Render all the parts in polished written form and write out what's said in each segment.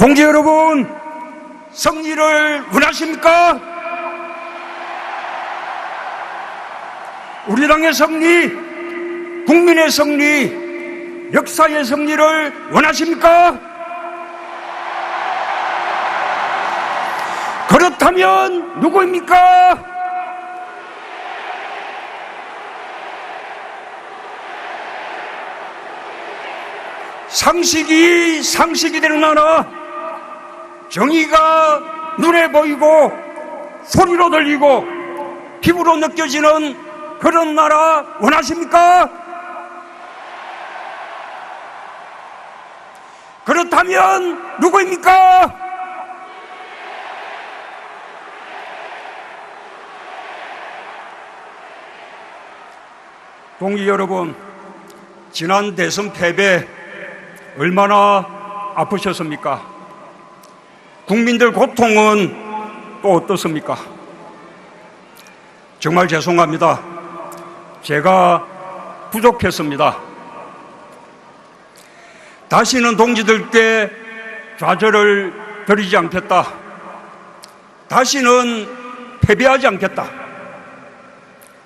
동지 여러분, 승리를 원하십니까? 우리 당의 승리, 국민의 승리, 역사의 승리를 원하십니까? 그렇다면 누구입니까? 상식이 되는 나라, 정의가 눈에 보이고 소리로 들리고 피부로 느껴지는 그런 나라 원하십니까? 그렇다면 누구입니까? 동지 여러분, 지난 대선 패배 얼마나 아프셨습니까? 국민들 고통은 또 어떻습니까? 정말 죄송합니다. 제가 부족했습니다. 다시는 동지들께 좌절을 드리지 않겠다. 다시는 패배하지 않겠다.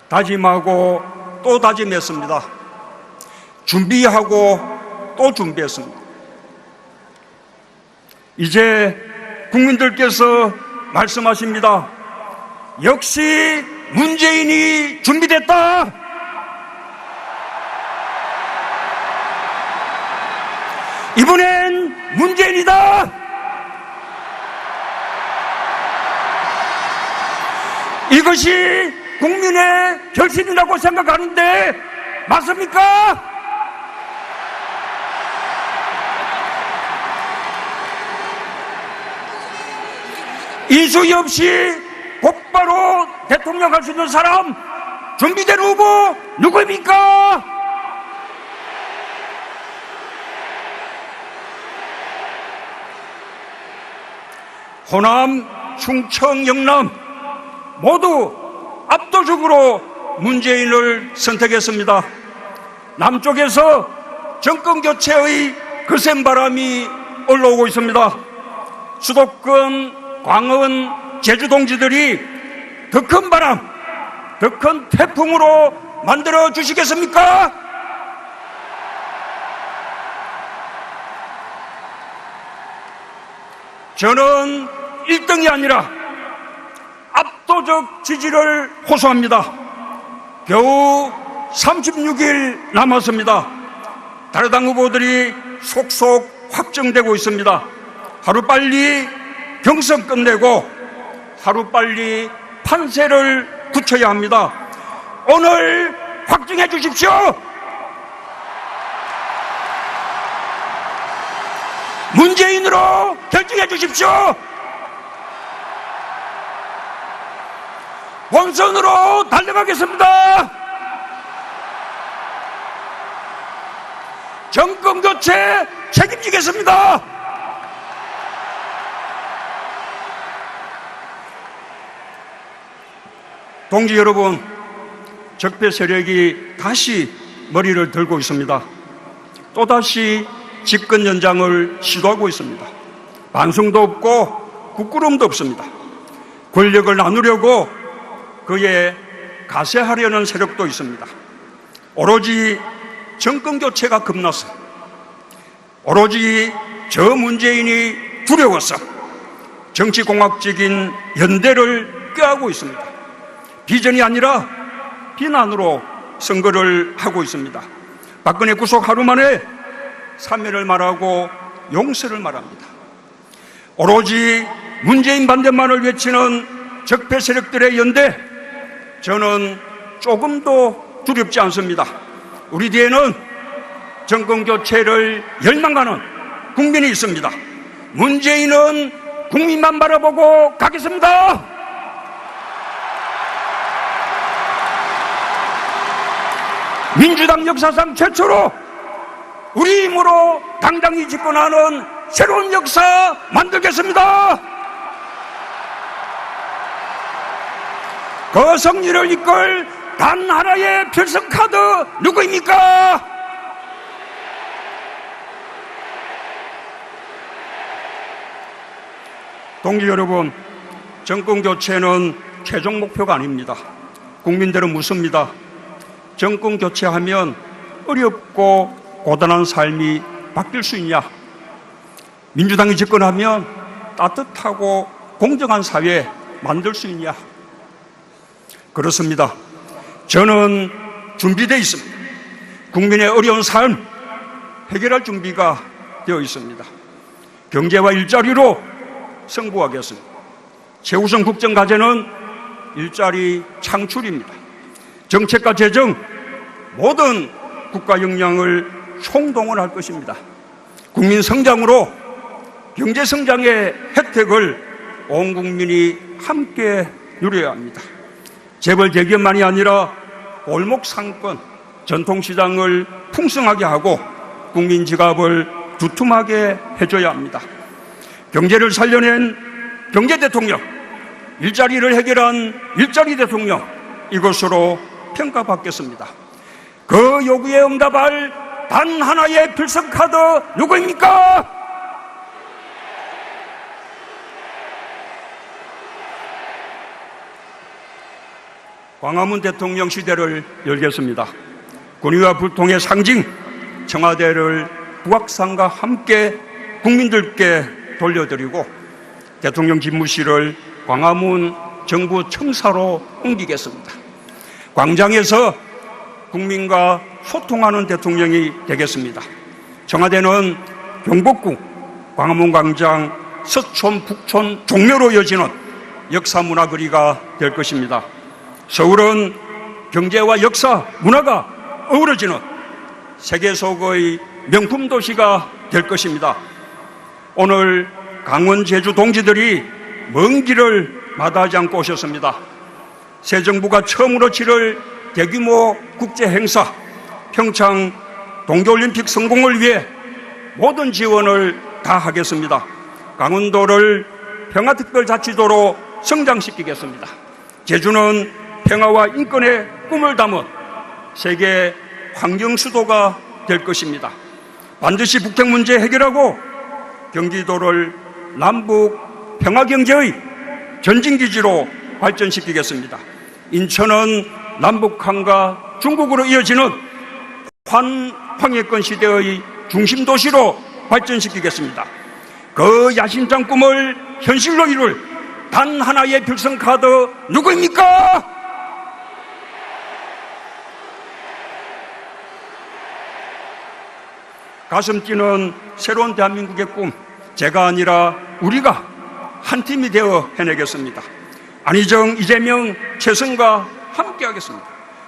다짐하고 또 다짐했습니다. 준비하고 또 준비했습니다. 이제 국민들께서 말씀하십니다. 역시 문재인이 준비됐다. 이번엔 문재인이다. 이것이 국민의 결심이라고 생각하는데 맞습니까? 이슈 없이 곧바로 대통령 할 수 있는 사람, 준비된 후보 누구입니까? 호남, 충청, 영남 모두 압도적으로 문재인을 선택했습니다. 남쪽에서 정권 교체의 거센 바람이 올라오고 있습니다. 수도권, 광원, 제주 동지들이 더 큰 바람, 더 큰 태풍으로 만들어 주시겠습니까? 저는 1등이 아니라 압도적 지지를 호소합니다. 겨우 36일 남았습니다. 다른 당 후보들이 속속 확정되고 있습니다. 하루빨리 경선 끝내고 하루빨리 판세를 굳혀야 합니다. 오늘 확정해 주십시오. 문재인으로 결정해 주십시오. 본선으로 달려가겠습니다. 정권 교체 책임지겠습니다. 동지 여러분, 적폐 세력이 다시 머리를 들고 있습니다. 또다시 집권 연장을 시도하고 있습니다. 반성도 없고 부끄러움도 없습니다. 권력을 나누려고 그에 가세하려는 세력도 있습니다. 오로지 정권 교체가 겁나서, 오로지 저 문재인이 두려워서 정치공학적인 연대를 꾀하고 있습니다. 비전이 아니라 비난으로 선거를 하고 있습니다. 박근혜 구속 하루 만에 사면을 말하고 용서를 말합니다. 오로지 문재인 반대만을 외치는 적폐 세력들의 연대, 저는 조금도 두렵지 않습니다. 우리 뒤에는 정권 교체를 열망하는 국민이 있습니다. 문재인은 국민만 바라보고 가겠습니다. 민주당 역사상 최초로 우리 힘으로 당당히 집권하는 새로운 역사 만들겠습니다. 그 승리를 이끌 단 하나의 필승카드 누구입니까? 동지 여러분, 정권 교체는 최종 목표가 아닙니다. 국민들은 묻습니다. 정권 교체하면 어렵고 고단한 삶이 바뀔 수 있냐? 민주당이 집권하면 따뜻하고 공정한 사회 만들 수 있냐? 그렇습니다. 저는 준비되어 있습니다. 국민의 어려운 삶 해결할 준비가 되어 있습니다. 경제와 일자리로 승부하겠습니다. 최우선 국정과제는 일자리 창출입니다. 정책과 재정, 모든 국가 역량을 총동원할 것입니다. 국민 성장으로 경제 성장의 혜택을 온 국민이 함께 누려야 합니다. 재벌 대기업만이 아니라 골목 상권, 전통시장을 풍성하게 하고 국민 지갑을 두툼하게 해줘야 합니다. 경제를 살려낸 경제 대통령, 일자리를 해결한 일자리 대통령, 이것으로 평가받겠습니다. 그 요구에 응답할 단 하나의 필승카드 누구입니까? 광화문 대통령 시대를 열겠습니다. 권위와 불통의 상징 청와대를 국악상과 함께 국민들께 돌려드리고 대통령 집무실을 광화문 정부 청사로 옮기겠습니다. 광장에서 국민과 소통하는 대통령이 되겠습니다. 청와대는 경복궁, 광화문 광장, 서촌, 북촌, 종묘로 이어지는 역사문화거리가 될 것입니다. 서울은 경제와 역사, 문화가 어우러지는 세계 속의 명품 도시가 될 것입니다. 오늘 강원, 제주 동지들이 먼 길을 마다하지 않고 오셨습니다. 새 정부가 처음으로 치를 대규모 국제 행사, 평창 동계올림픽 성공을 위해 모든 지원을 다하겠습니다. 강원도를 평화특별자치도로 성장시키겠습니다. 제주는 평화와 인권의 꿈을 담은 세계 환경수도가 될 것입니다. 반드시 북핵 문제 해결하고 경기도를 남북 평화경제의 전진기지로 발전시키겠습니다. 인천은 남북한과 중국으로 이어지는 환황해권 시대의 중심도시로 발전시키겠습니다. 그 야심찬 꿈을 현실로 이룰 단 하나의 필승카드 누구입니까? 가슴 뛰는 새로운 대한민국의 꿈, 제가 아니라 우리가 한 팀이 되어 해내겠습니다. 안희정, 이재명, 최승과 함께하겠습니다.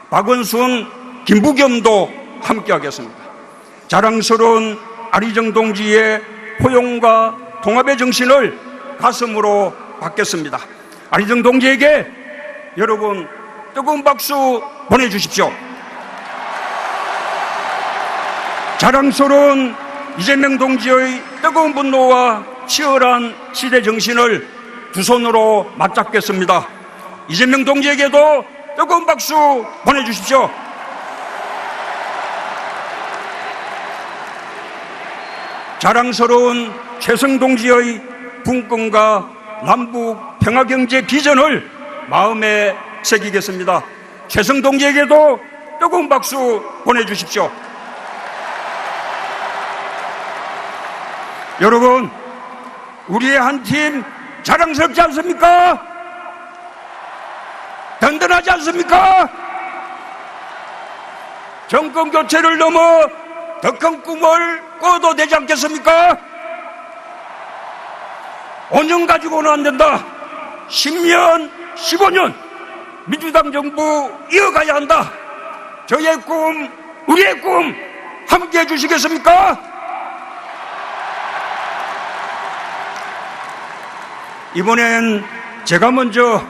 박원순, 김부겸도 함께하겠습니다. 자랑스러운 안희정 동지의 포용과 통합의 정신을 가슴으로 받겠습니다. 안희정 동지에게 여러분 뜨거운 박수 보내주십시오. 자랑스러운 이재명 동지의 뜨거운 분노와 치열한 시대 정신을 두 손으로 맞잡겠습니다. 이재명 동지에게도 뜨거운 박수 보내주십시오. 자랑스러운 최승 동지의 분권과 남북 평화경제 비전을 마음에 새기겠습니다. 최승 동지에게도 뜨거운 박수 보내주십시오. 여러분, 우리의 한 팀 자랑스럽지 않습니까? 든든하지 않습니까? 정권 교체를 넘어 더 큰 꿈을 꿔도 되지 않겠습니까? 5년 가지고는 안 된다. 10년, 15년 민주당 정부 이어가야 한다. 저의 꿈, 우리의 꿈 함께 해주시겠습니까? 이번엔 제가 먼저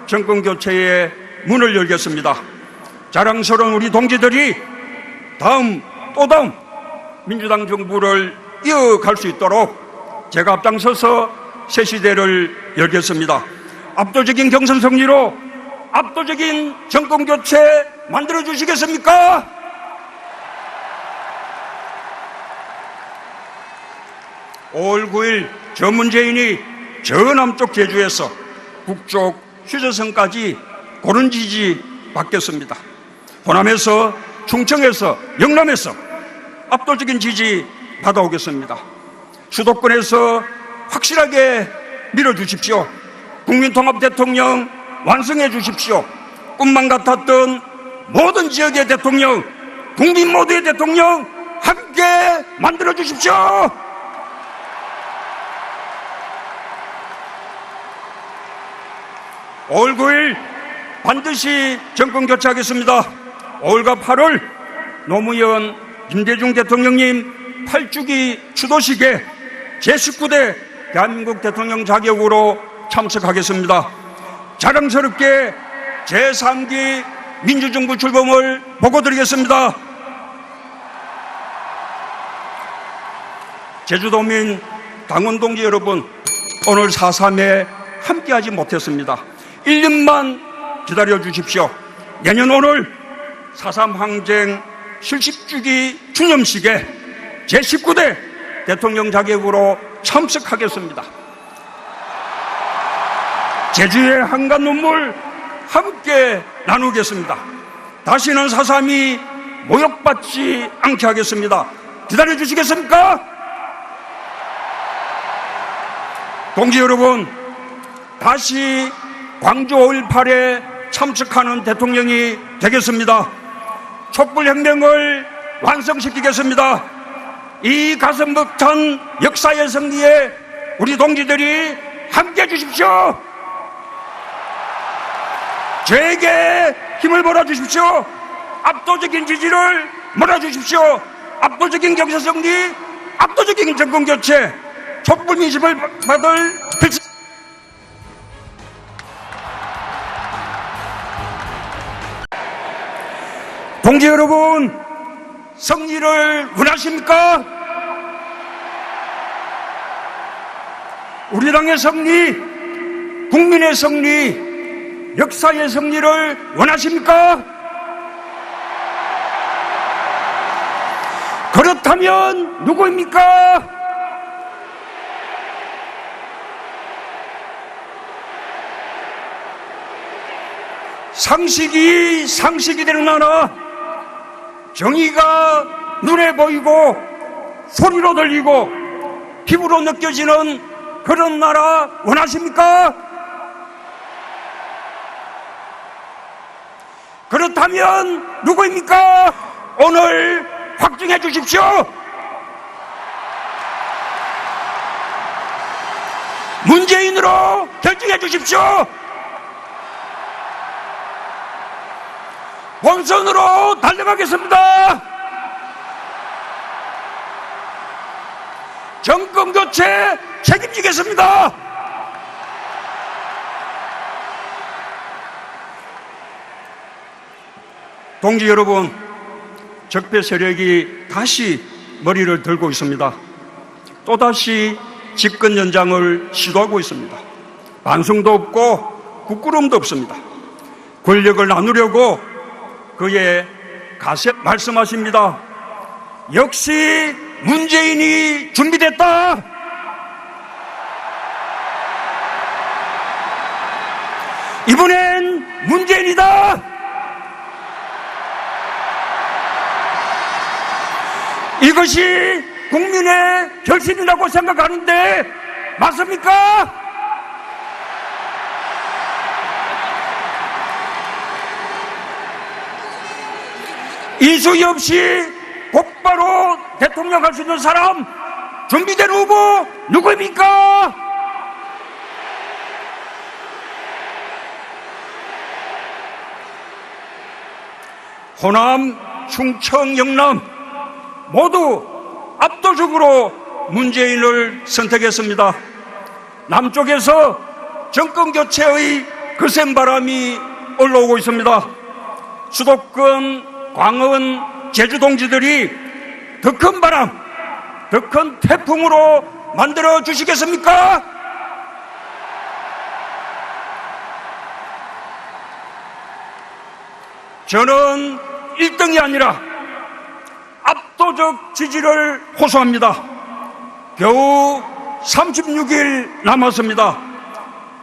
정권 교체의 문을 열겠습니다. 자랑스러운 우리 동지들이 다음 또 다음 민주당 정부를 이어갈 수 있도록 제가 앞장서서 새 시대를 열겠습니다. 압도적인 경선 승리로 압도적인 정권 교체 만들어 주시겠습니까? (5월 9일) 저 문재인이 저 남쪽 제주에서 북쪽 휴전선까지 고른 지지 받겠습니다. 호남에서, 충청에서, 영남에서 압도적인 지지 받아오겠습니다. 수도권에서 확실하게 밀어주십시오. 국민통합 대통령 완성해 주십시오. 꿈만 같았던 모든 지역의 대통령, 국민 모두의 대통령 함께 만들어 주십시오. 5월 9일 반드시 정권 교체하겠습니다. 5월과 8월 노무현 김대중 대통령님 8주기 추도식에 제19대 대한민국 대통령 자격으로 참석하겠습니다. 자랑스럽게 제3기 민주정부 출범을 보고드리겠습니다. 제주도민 당원동지 여러분, 오늘 4.3에 함께하지 못했습니다. 1년만 기다려 주십시오. 내년 오늘 4.3 항쟁 70주기 추념식에 제19대 대통령 자격으로 참석하겠습니다. 제주의 한간 눈물 함께 나누겠습니다. 다시는 4.3이 모욕받지 않게 하겠습니다. 기다려 주시겠습니까? 동지 여러분, 다시 광주 5.18에 참석하는 대통령이 되겠습니다. 촛불혁명을 완성시키겠습니다. 이 가슴 벅찬 역사의 승리에 우리 동지들이 함께해 주십시오. 저에게 힘을 몰아주십시오. 압도적인 지지를 몰아주십시오. 압도적인 경제 승리, 압도적인 정권 교체, 촛불 민심을 받을 필수. 동지 여러분, 승리를 원하십니까? 우리 당의 승리, 국민의 승리, 역사의 승리를 원하십니까? 그렇다면 누구입니까? 상식이 되는 나라, 정의가 눈에 보이고 소리로 들리고 피부로 느껴지는 그런 나라 원하십니까? 그렇다면 누구입니까? 오늘 확증해 주십시오. 문재인으로 결정해 주십시오. 본선으로 달려가겠습니다. 정권 교체 책임지겠습니다. 동지 여러분, 적폐 세력이 다시 머리를 들고 있습니다. 또다시 집권 연장을 시도하고 있습니다. 반성도 없고 부끄러움도 없습니다. 권력을 나누려고 그의 가세 말씀하십니다. 역시 문재인이 준비됐다. 이번엔 문재인이다. 이것이 국민의 결심이라고 생각하는데 맞습니까? 이슈 없이 곧바로 대통령 할 수 있는 사람, 준비된 후보 누구입니까? 호남, 충청, 영남 모두 압도적으로 문재인을 선택했습니다. 남쪽에서 정권 교체의 거센 바람이 올라오고 있습니다. 수도권, 광원, 제주 동지들이 더 큰 바람, 더 큰 태풍으로 만들어 주시겠습니까? 저는 1등이 아니라 압도적 지지를 호소합니다. 겨우 36일 남았습니다.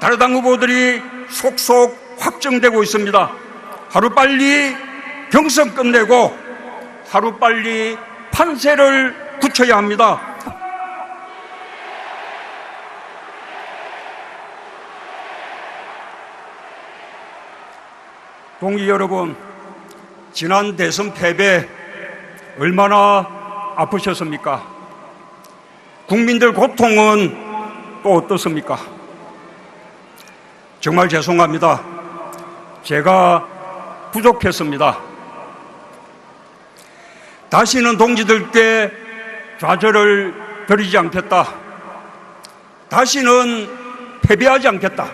다른 후보들이 속속 확정되고 있습니다. 하루빨리 경선 끝내고 하루빨리 판세를 굳혀야 합니다. 동지 여러분, 지난 대선 패배 얼마나 아프셨습니까? 국민들 고통은 또 어떻습니까? 정말 죄송합니다. 제가 부족했습니다. 다시는 동지들께 좌절을 드리지 않겠다. 다시는 패배하지 않겠다.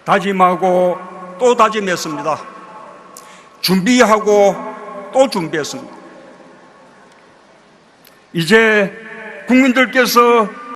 다짐하고 또 다짐했습니다. 준비하고 또 준비했습니다. 이제 국민들께서